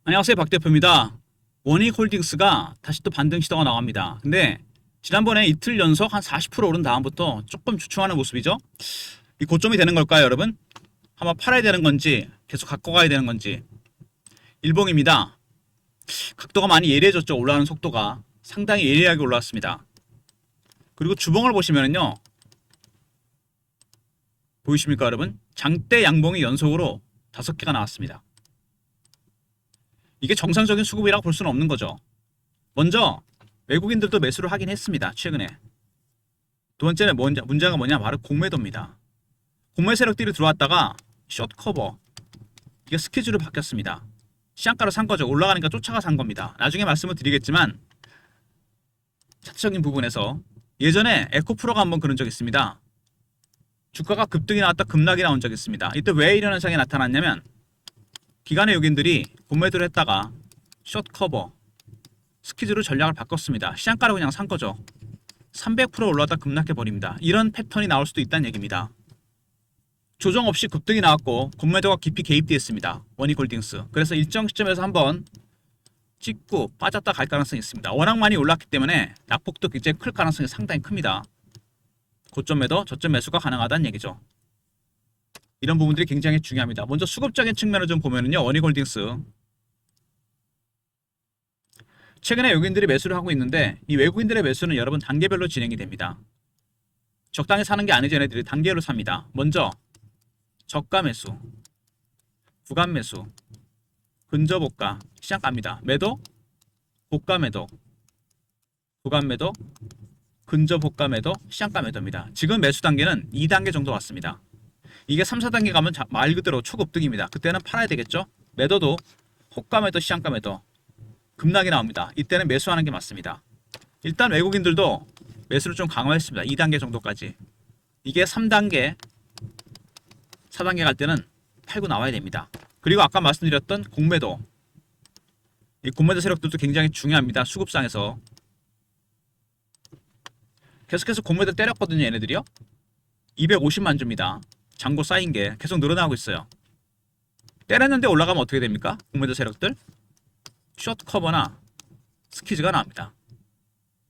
안녕하세요, 박 대표입니다. 원익홀딩스가 다시 또 반등 시도가 나갑니다. 근데 지난번에 이틀 연속 한 40% 오른 다음부터 조금 주춤하는 모습이죠. 이 고점이 되는 걸까요, 여러분? 한번 팔아야 되는 건지 계속 갖고 가야 되는 건지. 일봉입니다. 각도가 많이 예리해졌죠. 올라가는 속도가 상당히 예리하게 올라왔습니다. 그리고 주봉을 보시면은요, 보이십니까, 여러분? 장대 양봉이 연속으로 5개가 나왔습니다. 이게 정상적인 수급이라고 볼 수는 없는 거죠. 먼저 외국인들도 매수를 하긴 했습니다. 최근에. 두 번째는 문제가 뭐냐? 바로 공매도입니다. 공매 세력들이 들어왔다가 숏 커버. 이게 스케줄이 바뀌었습니다. 시장가로 산 거죠. 올라가니까 쫓아가 산 겁니다. 나중에 말씀을 드리겠지만 차트적인 부분에서 예전에 에코프로가 한번 그런 적이 있습니다. 주가가 급등이 나왔다 급락이 나온 적이 있습니다. 이때 왜 이런 현상이 나타났냐면 기관의 외국인들이 공매도를 했다가 숏 커버 스퀴즈로 전략을 바꿨습니다. 시장가로 그냥 산 거죠. 300% 올라왔다 급락해 버립니다. 이런 패턴이 나올 수도 있다는 얘기입니다. 조정 없이 급등이 나왔고 공매도가 깊이 개입되었습니다. 원익홀딩스. 그래서 일정 시점에서 한번 찍고 빠졌다 갈 가능성이 있습니다. 워낙 많이 올랐기 때문에 낙폭도 굉장히 클 가능성이 상당히 큽니다. 고점 매도, 저점 매수가 가능하다는 얘기죠. 이런 부분들이 굉장히 중요합니다. 먼저 수급적인 측면을 좀 보면은요, 원익홀딩스 최근에 외국인들이 매수를 하고 있는데 이 외국인들의 매수는 여러분 단계별로 진행이 됩니다. 적당히 사는 게 아니죠. 얘네들이 단계로 삽니다. 먼저 저가 매수, 구간 매수, 근저고가 시작합니다. 매도, 고가 매도, 구간 매도, 근저고가 매도, 시장가 매도입니다. 지금 매수 단계는 2단계 정도 왔습니다. 이게 3, 4단계 가면 말 그대로 초급등입니다. 그때는 팔아야 되겠죠. 매도도 호가 매도, 시장가 매도 급락이 나옵니다. 이때는 매수하는 게 맞습니다. 일단 외국인들도 매수를 좀 강화했습니다. 2단계 정도까지. 이게 3단계, 4단계 갈 때는 팔고 나와야 됩니다. 그리고 아까 말씀드렸던 공매도. 이 공매도 세력들도 굉장히 중요합니다. 수급상에서. 계속해서 공매도 때렸거든요. 얘네들이요. 250만 주입니다. 잔고 쌓인 게 계속 늘어나고 있어요. 때렸는데 올라가면 어떻게 됩니까? 공매도 세력들. 숏 커버나 스퀴즈가 나옵니다.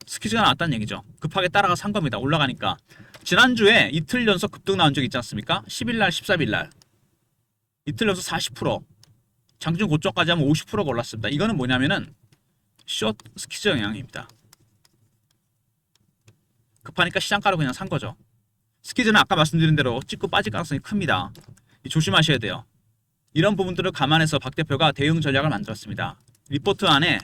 스퀴즈가 나왔다는 얘기죠. 급하게 따라가 산 겁니다. 올라가니까. 지난주에 이틀 연속 급등 나온 적 있지 않습니까? 10일날, 13일날. 이틀 연속 40%. 장중 고점까지 하면 50%가 올랐습니다. 이거는 뭐냐면은 숏 스퀴즈 영향입니다. 급하니까 시장가로 그냥 산 거죠. 스퀴즈는 아까 말씀드린 대로 찍고 빠질 가능성이 큽니다. 조심하셔야 돼요. 이런 부분들을 감안해서 박 대표가 대응 전략을 만들었습니다. 리포트 안에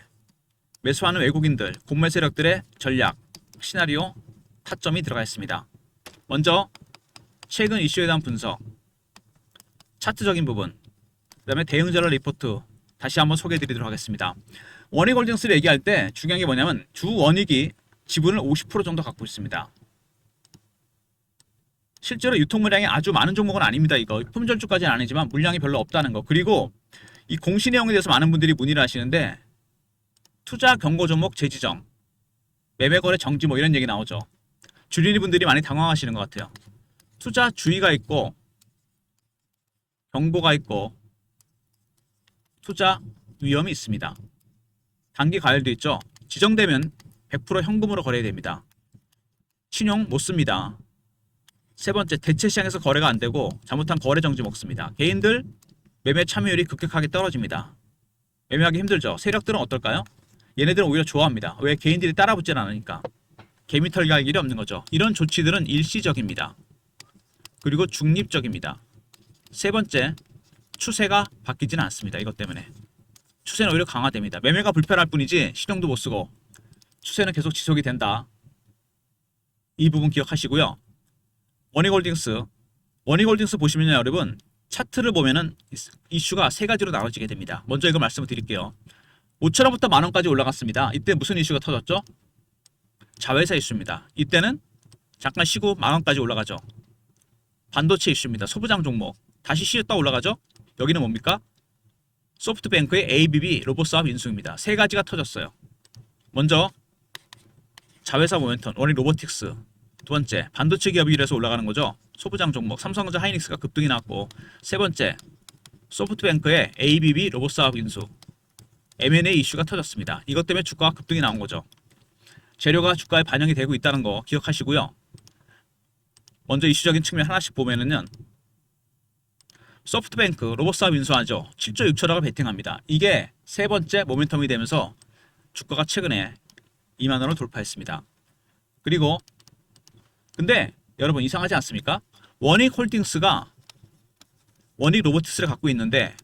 매수하는 외국인들, 공매 세력들의 전략, 시나리오, 타점이 들어가 있습니다. 먼저 최근 이슈에 대한 분석, 차트적인 부분, 그 다음에 대응 전략 리포트 다시 한번 소개해 드리도록 하겠습니다. 원익홀딩스를 얘기할 때 중요한 게 뭐냐면 주 원익이 지분을 50% 정도 갖고 있습니다. 실제로 유통 물량이 아주 많은 종목은 아닙니다. 이거 품절주까지는 아니지만 물량이 별로 없다는 거. 그리고 이 공시 내용에 대해서 많은 분들이 문의를 하시는데 투자 경고 종목 재지정, 매매 거래 정지 뭐 이런 얘기 나오죠. 주린이 분들이 많이 당황하시는 것 같아요. 투자 주의가 있고 경고가 있고 투자 위험이 있습니다. 단기 과열도 있죠. 지정되면 100% 현금으로 거래해야 됩니다. 신용 못 씁니다. 세 번째, 대체 시장에서 거래가 안 되고 잘못한 거래 정지 먹습니다. 개인들 매매 참여율이 급격하게 떨어집니다. 매매하기 힘들죠. 세력들은 어떨까요? 얘네들은 오히려 좋아합니다. 왜? 개인들이 따라붙질 않으니까. 개미털기 할 일이 없는 거죠. 이런 조치들은 일시적입니다. 그리고 중립적입니다. 세 번째, 추세가 바뀌지는 않습니다. 이것 때문에. 추세는 오히려 강화됩니다. 매매가 불편할 뿐이지 신용도 못 쓰고 추세는 계속 지속이 된다. 이 부분 기억하시고요. 원익홀딩스 보시면요, 여러분 차트를 보면은 이슈가 세 가지로 나눠지게 됩니다. 먼저 이거 말씀을 드릴게요. 5천원부터 만원까지 올라갔습니다. 이때 무슨 이슈가 터졌죠? 자회사 이슈입니다. 이때는 잠깐 쉬고 만원까지 올라가죠. 반도체 이슈입니다. 소부장 종목 다시 쉬었다 올라가죠. 여기는 뭡니까? 소프트뱅크의 ABB 로봇사업 인수입니다. 세 가지가 터졌어요. 먼저 자회사 모멘텀 원익 로보틱스. 두 번째, 반도체 기업이 이래서 올라가는 거죠. 소부장 종목, 삼성전자 하이닉스가 급등이 나왔고, 세 번째, 소프트뱅크의 ABB 로봇사업 인수. M&A 이슈가 터졌습니다. 이것 때문에 주가가 급등이 나온 거죠. 재료가 주가에 반영이 되고 있다는 거 기억하시고요. 먼저 이슈적인 측면 하나씩 보면은요. 소프트뱅크 로봇사업 인수하죠. 7조 6천억을 베팅합니다. 이게 세 번째 모멘텀이 되면서 주가가 최근에 2만 원을 돌파했습니다. 그리고 근데 여러분 이상하지 않습니까? 원익홀딩스가 원익 로보틱스를 갖고 있는데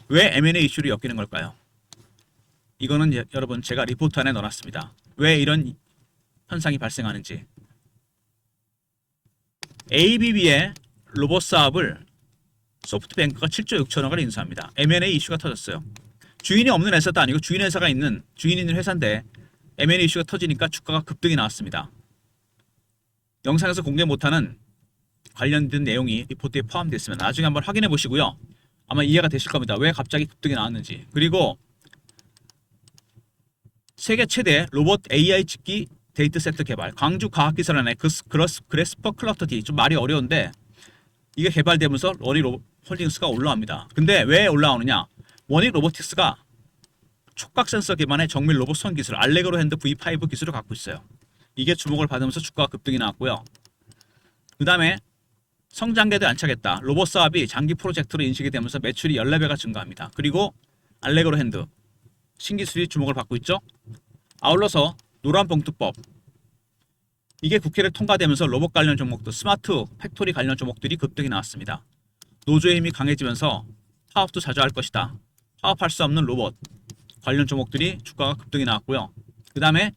왜 M&A 이슈를 엮이는 걸까요? 이거는 여러분 제가 리포트 안에 넣어놨습니다. 왜 이런 현상이 발생하는지. ABB의 로봇 사업을 소프트뱅크가 7조 6천억을 인수합니다. M&A 이슈가 터졌어요. 주인이 없는 회사도 아니고 주인 회사가 있는 주인 있는 회사인데 M&A 이슈가 터지니까 주가가 급등이 나왔습니다. 영상에서 공개 못하는 관련된 내용이 리포트에 포함되어 있습니다. 나중에 한번 확인해 보시고요. 아마 이해가 되실 겁니다. 왜 갑자기 급등이 나왔는지. 그리고 세계 최대 로봇 AI 집기 데이터 센터 개발. 광주 과학기술원의 그래스퍼 클러스터 D. 좀 말이 어려운데 이게 개발되면서 원익 홀딩스가 올라옵니다. 근데 왜 올라오느냐? 원익 로보틱스가 촉각 센서 기반의 정밀 로봇 손 기술 알레그로 핸드 V5 기술을 갖고 있어요. 이게 주목을 받으면서 주가가 급등이 나왔고요. 그 다음에 성장계도 안 차겠다. 로봇 사업이 장기 프로젝트로 인식이 되면서 매출이 14배가 증가합니다. 그리고 알레그로 핸드 신기술이 주목을 받고 있죠. 아울러서 노란봉투법 이게 국회를 통과되면서 로봇 관련 종목도 스마트 팩토리 관련 종목들이 급등이 나왔습니다. 노조의 힘이 강해지면서 파업도 자주 할 것이다. 파업할 수 없는 로봇 관련 종목들이 주가가 급등이 나왔고요. 그 다음에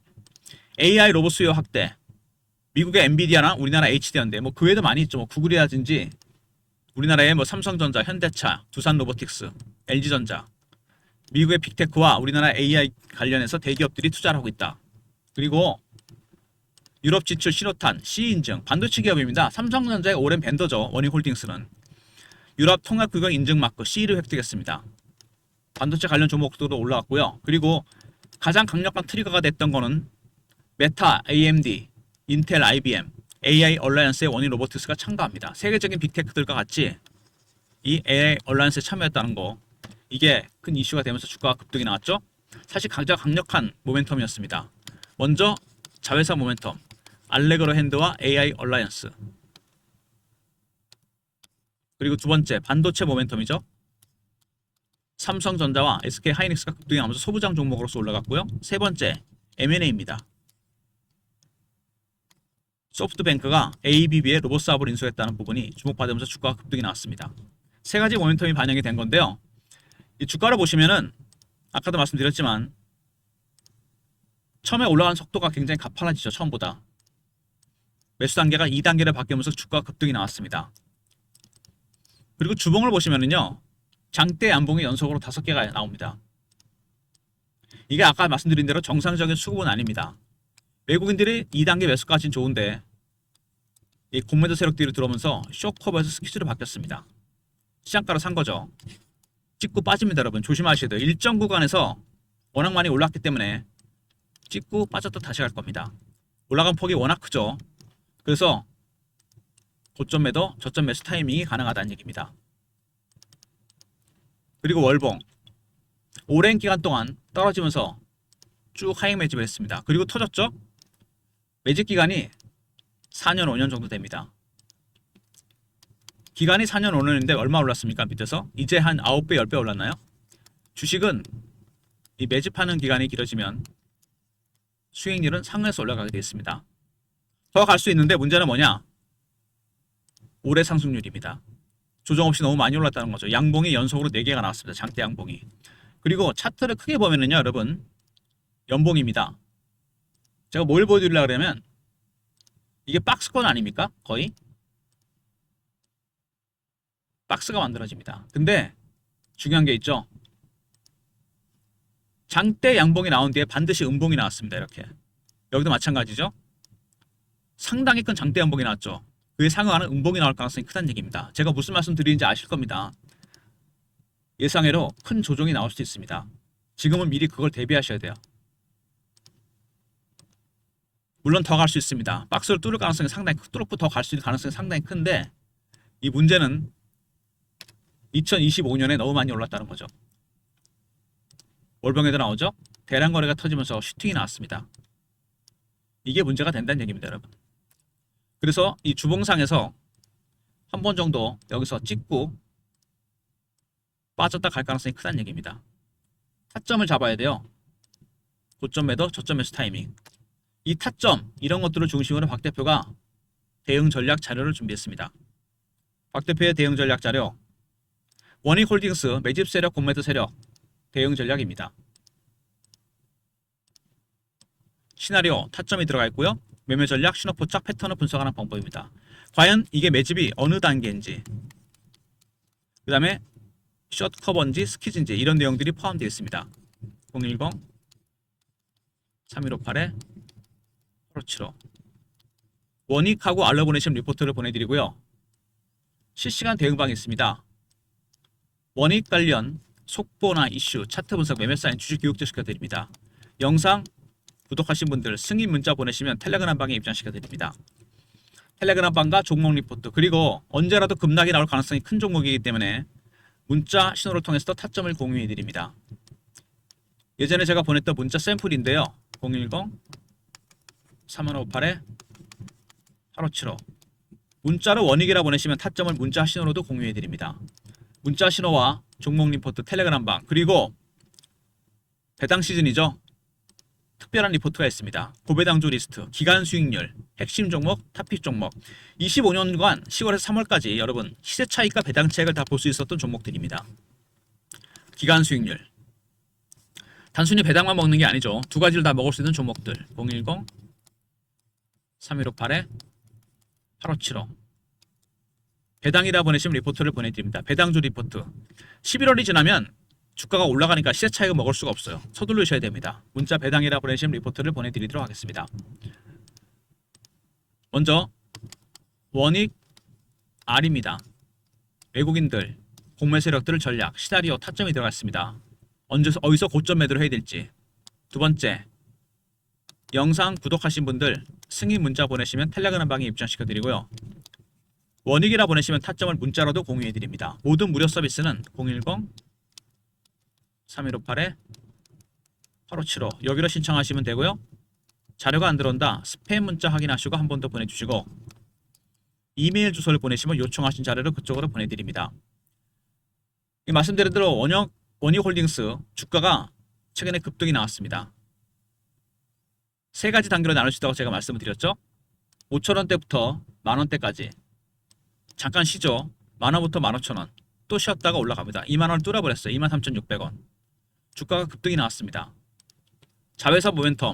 AI 로봇 수요 확대 미국의 엔비디아나 우리나라 HD현대 뭐 그 외에도 많이 있죠. 뭐 구글이라든지 우리나라의 뭐 삼성전자, 현대차, 두산로보틱스, LG전자 미국의 빅테크와 우리나라 AI 관련해서 대기업들이 투자를 하고 있다. 그리고 유럽 진출 신호탄, C 인증, 반도체 기업입니다. 삼성전자의 오랜 벤더죠. 원익홀딩스는. 유럽 통합규격 인증 마크 C를 획득했습니다. 반도체 관련 종목들도 올라왔고요. 그리고 가장 강력한 트리거가 됐던 거는 메타, AMD, 인텔, IBM, AI 얼라이언스의 원익 로보틱스가 참가합니다. 세계적인 빅테크들과 같이 이 AI 얼라이언스에 참여했다는 거 이게 큰 이슈가 되면서 주가가 급등이 나왔죠. 사실 가장 강력한 모멘텀이었습니다. 먼저 자회사 모멘텀 알레그로 핸드와 AI 얼라이언스 그리고 두 번째 반도체 모멘텀이죠. 삼성전자와 SK 하이닉스가 급등이 나면서 소부장 종목으로서 올라갔고요. 세 번째 M&A입니다. 소프트뱅크가 ABB의 로봇 사업을 인수했다는 부분이 주목받으면서 주가가 급등이 나왔습니다. 세 가지 모멘텀이 반영이 된 건데요. 이 주가를 보시면은 아까도 말씀드렸지만 처음에 올라가는 속도가 굉장히 가팔라지죠. 처음보다. 매수 단계가 2단계를 바뀌면서 주가가 급등이 나왔습니다. 그리고 주봉을 보시면은요. 장대 양봉이 연속으로 5개가 나옵니다. 이게 아까 말씀드린 대로 정상적인 수급은 아닙니다. 외국인들이 2단계 매수까지는 좋은데 이 공매도 세력들이 들어오면서 쇼커버에서 스퀴즈로 바뀌었습니다. 시장가로 산 거죠. 찍고 빠집니다. 여러분 조심하셔야 돼요. 일정 구간에서 워낙 많이 올랐기 때문에 찍고 빠졌다 다시 갈 겁니다. 올라간 폭이 워낙 크죠. 그래서 고점 매도, 저점 매수 타이밍이 가능하다는 얘기입니다. 그리고 월봉 오랜 기간 동안 떨어지면서 쭉 하향 매집을 했습니다. 그리고 터졌죠. 매집 기간이 4년 5년 정도 됩니다. 기간이 4년 5년인데 얼마 올랐습니까? 밑에서 이제 한 9배 10배 올랐나요? 주식은 이 매집하는 기간이 길어지면 수익률은 상승해서 올라가게 되어 있습니다. 더 갈 수 있는데 문제는 뭐냐? 올해 상승률입니다. 조정 없이 너무 많이 올랐다는 거죠. 양봉이 연속으로 4개가 나왔습니다. 장대 양봉이. 그리고 차트를 크게 보면은요, 여러분 연봉입니다. 제가 뭘 보여드리려고 그러면 이게 박스권 아닙니까? 거의 박스가 만들어집니다. 근데 중요한 게 있죠. 장대 양봉이 나온 뒤에 반드시 음봉이 나왔습니다. 이렇게 여기도 마찬가지죠. 상당히 큰 장대 양봉이 나왔죠. 그에 상응하는 음봉이 나올 가능성이 크다는 얘기입니다. 제가 무슨 말씀 드리는지 아실 겁니다. 예상외로 큰 조정이 나올 수 있습니다. 지금은 미리 그걸 대비하셔야 돼요. 물론 더 갈 수 있습니다. 박스를 뚫을 가능성이 상당히 뚫고 더 갈 수 있는 가능성이 상당히 큰데 이 문제는 2025년에 너무 많이 올랐다는 거죠. 월봉에도 나오죠. 대량 거래가 터지면서 슈팅이 나왔습니다. 이게 문제가 된다는 얘기입니다, 여러분. 그래서 이 주봉상에서 한 번 정도 여기서 찍고 빠졌다 갈 가능성이 크다는 얘기입니다. 타점을 잡아야 돼요. 고점 매도, 저점 매수 타이밍. 이 타점, 이런 것들을 중심으로 박 대표가 대응 전략 자료를 준비했습니다. 박 대표의 대응 전략 자료, 원익홀딩스 매집 세력, 공매도 세력 대응 전략입니다. 시나리오, 타점이 들어가 있고요. 매매 전략, 신호 포착, 패턴을 분석하는 방법입니다. 과연 이게 매집이 어느 단계인지, 그 다음에 숏 커버인지 스키즈인지 이런 내용들이 포함되어 있습니다. 010 3158에 8575 원익하고 알러보내심 리포트를 보내드리고요. 실시간 대응방이 있습니다. 원익 관련 속보나 이슈, 차트 분석, 매매 사인, 주식 교육도 시켜드립니다. 영상 구독하신 분들 승인 문자 보내시면 텔레그램 방에 입장시켜드립니다. 텔레그램 방과 종목 리포트, 그리고 언제라도 급락이 나올 가능성이 큰 종목이기 때문에 문자 신호를 통해서 타점을 공유해드립니다. 예전에 제가 보냈던 문자 샘플인데요. 010 3158에 8575 문자로 원익이라 보내시면 타점을 문자 신호로도 공유해드립니다. 문자 신호와 종목 리포트, 텔레그램 방, 그리고 배당 시즌이죠. 특별한 리포트가 있습니다. 고배당주 리스트, 기간 수익률, 핵심 종목, 탑픽 종목, 25년간 10월에서 3월까지 여러분 시세 차익과 배당 차익을 다 볼 수 있었던 종목들입니다. 기간 수익률, 단순히 배당만 먹는 게 아니죠. 두 가지를 다 먹을 수 있는 종목들. 010 3158에 8575 배당이라 보내시면 리포트를 보내드립니다. 배당주 리포트. 11월이 지나면 주가가 올라가니까 시세 차익을 먹을 수가 없어요. 서두르셔야 됩니다. 문자 배당이라 보내시면 리포트를 보내드리도록 하겠습니다. 먼저 원익 R입니다. 외국인들, 공매 세력들 전략, 시나리오, 타점이 들어가 있습니다. 어디서 고점 매도를 해야 될지. 두 번째, 영상 구독하신 분들 승인 문자 보내시면 텔레그램 방에 입장시켜드리고요. 원익이라 보내시면 타점을 문자로도 공유해드립니다. 모든 무료 서비스는 010 3158에 8575 여기로 신청하시면 되고요. 자료가 안 들어온다, 스팸 문자 확인하시고 한 번 더 보내주시고 이메일 주소를 보내시면 요청하신 자료를 그쪽으로 보내드립니다. 말씀드린 대로 원익홀딩스 주가가 최근에 급등이 나왔습니다. 세 가지 단계로 나눌 수 있다고 제가 말씀을 드렸죠. 5,000원대부터 만원대까지 잠깐 쉬죠. 만원부터 15,000원 또 쉬었다가 올라갑니다. 2만원을 뚫어버렸어요. 23,600원 주가가 급등이 나왔습니다. 자회사 모멘텀,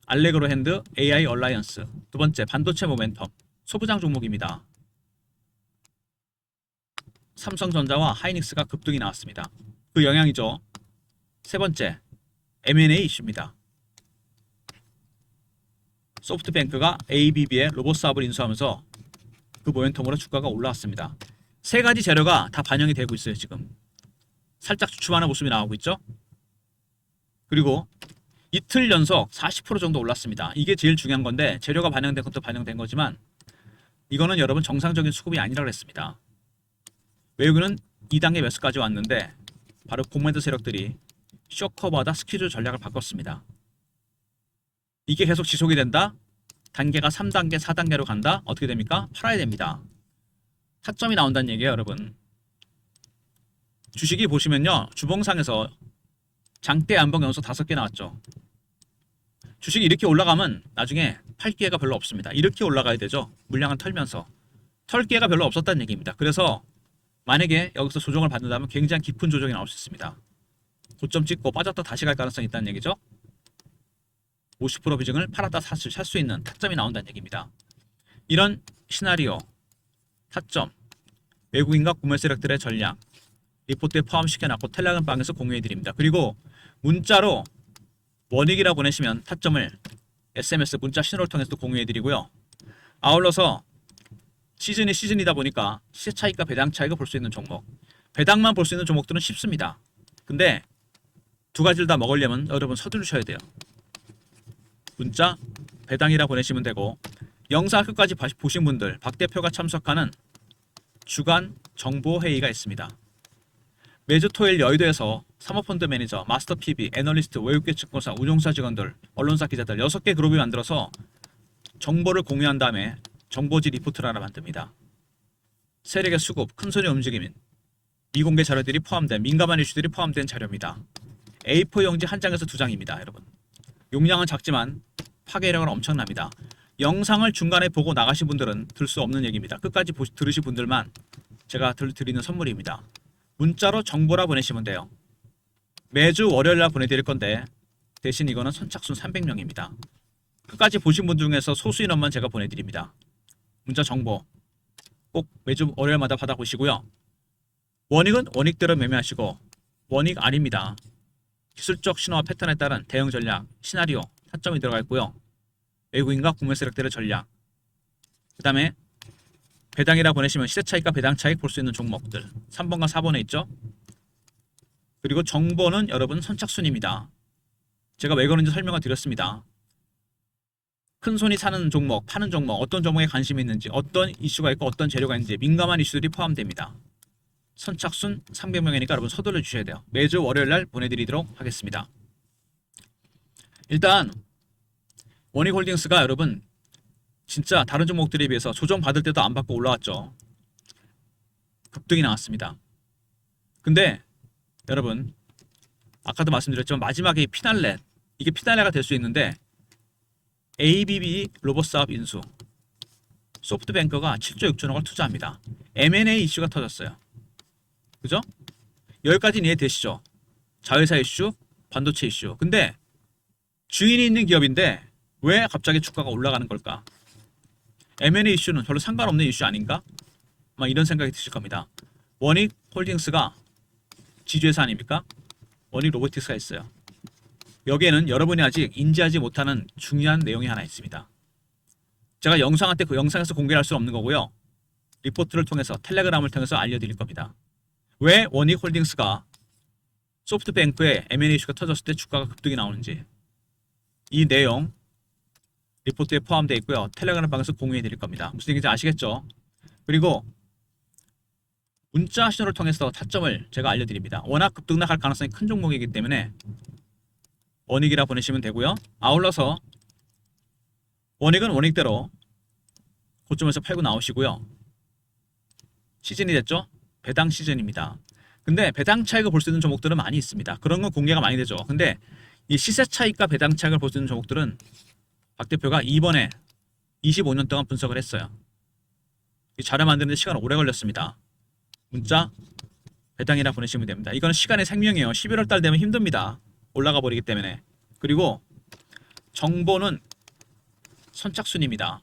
알레그로 핸드, AI 얼라이언스. 두 번째, 반도체 모멘텀, 소부장 종목입니다. 삼성전자와 하이닉스가 급등이 나왔습니다. 그 영향이죠. 세 번째, M&A 이슈입니다. 소프트뱅크가 ABB의 로봇 사업을 인수하면서 그 모멘텀으로 주가가 올라왔습니다. 세 가지 재료가 다 반영이 되고 있어요. 지금 살짝 주춤하는 모습이 나오고 있죠. 그리고 이틀 연속 40% 정도 올랐습니다. 이게 제일 중요한 건데 재료가 반영된 것도 반영된 거지만 이거는 여러분 정상적인 수급이 아니라고 했습니다. 외국인은 2단계 매수까지 왔는데 바로 공매도 세력들이 쇼커버하다 스퀴즈 전략을 바꿨습니다. 이게 계속 지속이 된다? 단계가 3단계, 4단계로 간다? 어떻게 됩니까? 팔아야 됩니다. 타점이 나온다는 얘기예요, 여러분. 주식이 보시면요, 주봉상에서 장대 안봉 연속 5개 나왔죠. 주식이 이렇게 올라가면 나중에 팔 기회가 별로 없습니다. 이렇게 올라가야 되죠. 물량을 털면서. 털 기회가 별로 없었다는 얘기입니다. 그래서 만약에 여기서 조정을 받는다면 굉장히 깊은 조정이 나올 수 있습니다. 고점 찍고 빠졌다 다시 갈 가능성이 있다는 얘기죠. 50% 비중을 팔았다 살 수 있는 타점이 나온다는 얘기입니다. 이런 시나리오, 타점, 외국인과 구매 세력들의 전략, 리포트에 포함시켜놨고 텔레그램 방에서 공유해드립니다. 그리고 문자로 원익이라 보내시면 타점을 SMS 문자 신호를 통해서도 공유해드리고요. 아울러서 시즌이다 보니까 시세 차익과 배당 차익을 볼 수 있는 종목, 배당만 볼 수 있는 종목들은 쉽습니다. 근데 두 가지를 다 먹으려면 여러분 서두르셔야 돼요. 문자 배당이라 보내시면 되고, 영상 끝까지 보신 분들 박 대표가 참석하는 주간 정보회의가 있습니다. 매주 토요일 여의도에서 사모펀드 매니저, 마스터 PB, 애널리스트, 외국계 증권사, 운용사 직원들, 언론사 기자들 6개 그룹이 만들어서 정보를 공유한 다음에 정보지 리포트를 하나 만듭니다. 세력의 수급, 큰손의 움직임, 미공개 자료들이 포함된 민감한 이슈들이 포함된 자료입니다. A4 용지 한 장에서 2장입니다. 여러분. 용량은 작지만 파괴력은 엄청납니다. 영상을 중간에 보고 나가신 분들은 들 수 없는 얘기입니다. 끝까지 들으신 분들만 제가 드리는 선물입니다. 문자로 정보라 보내시면 돼요. 매주 월요일날 보내드릴 건데 대신 이거는 선착순 300명입니다. 끝까지 보신 분 중에서 소수 인원만 제가 보내드립니다. 문자 정보 꼭 매주 월요일마다 받아보시고요. 원익은 원익대로 매매하시고 원익 아닙니다. 기술적 신호와 패턴에 따른 대응 전략, 시나리오, 타점이 들어가 있고요. 외국인과 국내 세력들의 전략, 그 다음에 배당이라 보내시면 시세 차익과 배당 차익 볼 수 있는 종목들 3번과 4번에 있죠. 그리고 정보는 여러분 선착순입니다. 제가 왜 그런지 설명을 드렸습니다. 큰손이 사는 종목, 파는 종목, 어떤 종목에 관심이 있는지, 어떤 이슈가 있고 어떤 재료가 있는지 민감한 이슈들이 포함됩니다. 선착순 300명이니까 여러분 서둘러 주셔야 돼요. 매주 월요일날 보내드리도록 하겠습니다. 일단 원익홀딩스가 여러분 진짜 다른 종목들에 비해서 조정 받을 때도 안 받고 올라왔죠. 급등이 나왔습니다. 근데 여러분 아까도 말씀드렸지만 마지막에 피날레, 이게 피날레가 될 수 있는데 ABB 로봇사업 인수, 소프트뱅크가 7조 6천억을 투자합니다. M&A 이슈가 터졌어요. 그죠? 여기까지는 이해되시죠? 자회사 이슈, 반도체 이슈. 근데 주인이 있는 기업인데 왜 갑자기 주가가 올라가는 걸까? M&A 이슈는 별로 상관없는 이슈 아닌가? 막 이런 생각이 드실 겁니다. 원익 홀딩스가 지주회사 아닙니까? 원익 로보틱스가 있어요. 여기에는 여러분이 아직 인지하지 못하는 중요한 내용이 하나 있습니다. 제가 영상한테 그 영상에서 공개할 수 없는 거고요. 리포트를 통해서 텔레그램을 통해서 알려드릴 겁니다. 왜 원익 홀딩스가 소프트뱅크의 M&A 이슈가 터졌을 때 주가가 급등이 나오는지 이 내용 리포트에 포함되어 있고요. 텔레그램 방에서 공유해 드릴 겁니다. 무슨 얘기인지 아시겠죠? 그리고 문자 신호를 통해서 타점을 제가 알려드립니다. 워낙 급등 나갈 가능성이 큰 종목이기 때문에 원익이라 보내시면 되고요. 아울러서 원익은 원익대로 고점에서 팔고 나오시고요. 시즌이 됐죠? 배당 시즌입니다. 근데 배당 차익을 볼 수 있는 종목들은 많이 있습니다. 그런 건 공개가 많이 되죠. 근데 이 시세 차익과 배당 차익을 볼 수 있는 종목들은 박 대표가 이번에 25년 동안 분석을 했어요. 이 자료 만드는 데 시간 오래 걸렸습니다. 문자 배당이라 보내시면 됩니다. 이거는 시간의 생명이에요. 11월 달 되면 힘듭니다. 올라가 버리기 때문에. 그리고 정보는 선착순입니다.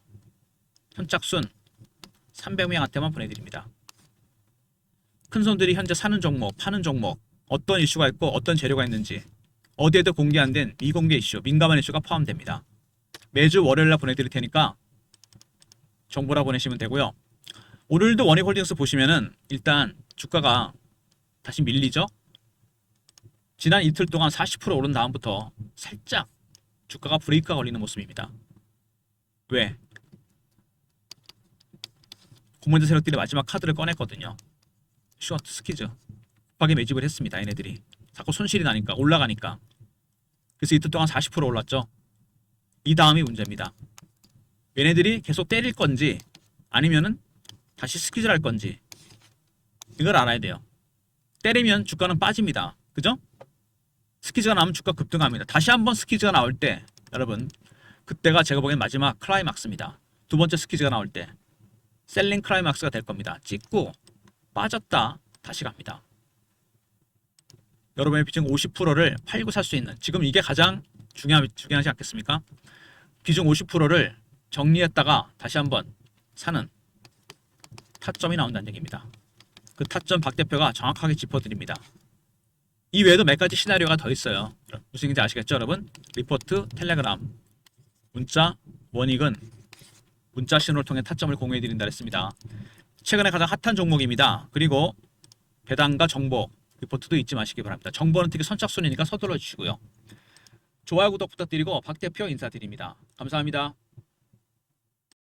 선착순 300명한테만 보내드립니다. 큰손들이 현재 사는 종목, 파는 종목, 어떤 이슈가 있고 어떤 재료가 있는지 어디에도 공개 안 된 미공개 이슈, 민감한 이슈가 포함됩니다. 매주 월요일날 보내드릴 테니까 정보라 보내시면 되고요. 오늘도 원익홀딩스 보시면은 일단 주가가 다시 밀리죠. 지난 이틀 동안 40% 오른 다음부터 살짝 주가가 브레이크가 걸리는 모습입니다. 왜? 고문대 세력들이 마지막 카드를 꺼냈거든요. 슈어트 스키즈 급하게 매집을 했습니다. 얘네들이 자꾸 손실이 나니까 올라가니까. 그래서 이틀 동안 40% 올랐죠. 이 다음이 문제입니다. 얘네들이 계속 때릴 건지 아니면은 다시 스퀴즈를 할 건지 이걸 알아야 돼요. 때리면 주가는 빠집니다. 그죠? 스퀴즈가 나오면 주가 급등합니다. 다시 한번 스퀴즈가 나올 때 여러분 그때가 제가 보기엔 마지막 클라이막스입니다. 두 번째 스퀴즈가 나올 때 셀링 클라이막스가 될 겁니다. 찍고 빠졌다 다시 갑니다. 여러분의 비중 50%를 팔고 살 수 있는, 지금 이게 가장 중요하지 않겠습니까? 비중 50%를 정리했다가 다시 한번 사는 타점이 나온다는 얘기입니다. 그 타점 박 대표가 정확하게 짚어드립니다. 이 외에도 몇 가지 시나리오가 더 있어요. 무슨 얘기인지 아시겠죠 여러분? 리포트, 텔레그램, 문자, 원익은 문자 신호를 통해 타점을 공유해드린다 했습니다. 최근에 가장 핫한 종목입니다. 그리고 배당과 정보 리포트도 잊지 마시기 바랍니다. 정보는 특히 선착순이니까 서둘러 주시고요. 좋아요, 구독 부탁드리고 박 대표 인사드립니다. 감사합니다.